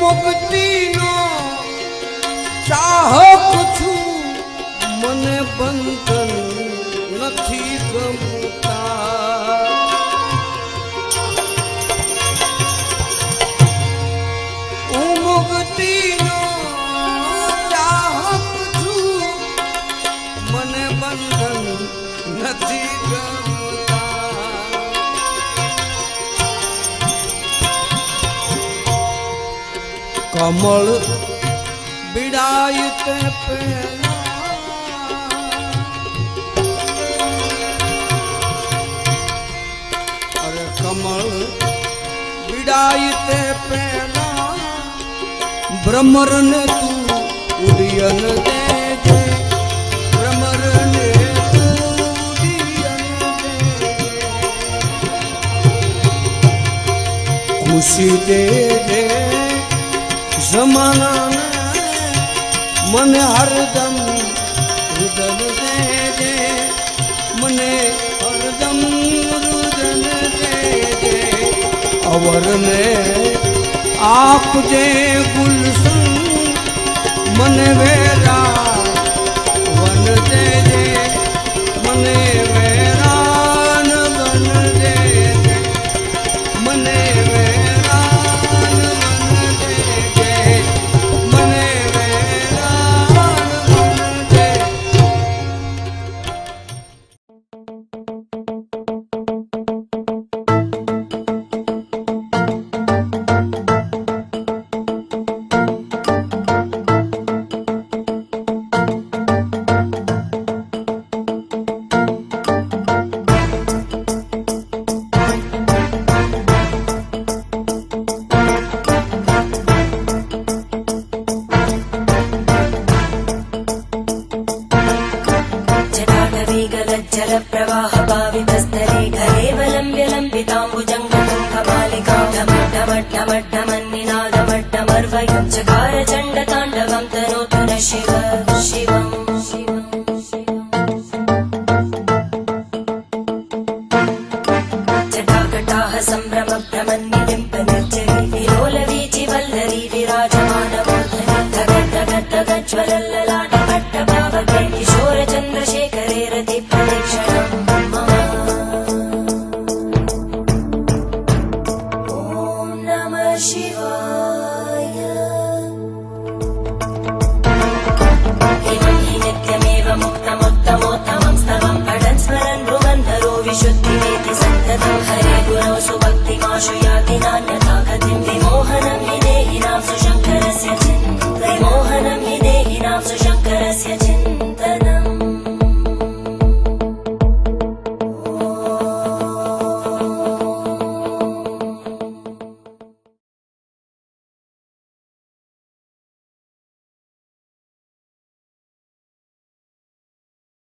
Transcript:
मुक्ति नो चाहक छू मने बंधन नथी गमता मुक्ति नो चाहक छू मने बंधन नथी गमता कमल बिड़ायत पहला अरे कमल बिड़ायत पहला भ्रमर ने तू उड़ियन दे दे भ्रमर ने तू उड़ियन दे खुशी दे दे जमाना मने हरदम रुदन दे दे मने हरदम रुदन दे दे अवर ने आप जे गुलशन मने वेरा वन दे दे मने वेरान वन दे दे मने चकार चंड तांडवं तनोतु न शिव शिवम् जटाकटाह सम्भ्रम भ्रमन्निलिम्प निर्जरी विलोलवीचि वल्लरी विराजमानमूर्धनि धगज्ज्वलल्ललाट पट्टपावके किशोर चन्द्रशेखरे रति प्रदक्षिणम् मम ॐ नमः शिवाय मुक्तमुत्तमोत्तमं स्तवं पठन् स्मरन् भ्रुवन्धरो विशुद्धिमेति सन्ततं हरे गुरौ सुभक्तिमाशु याति नान्यथा गतिं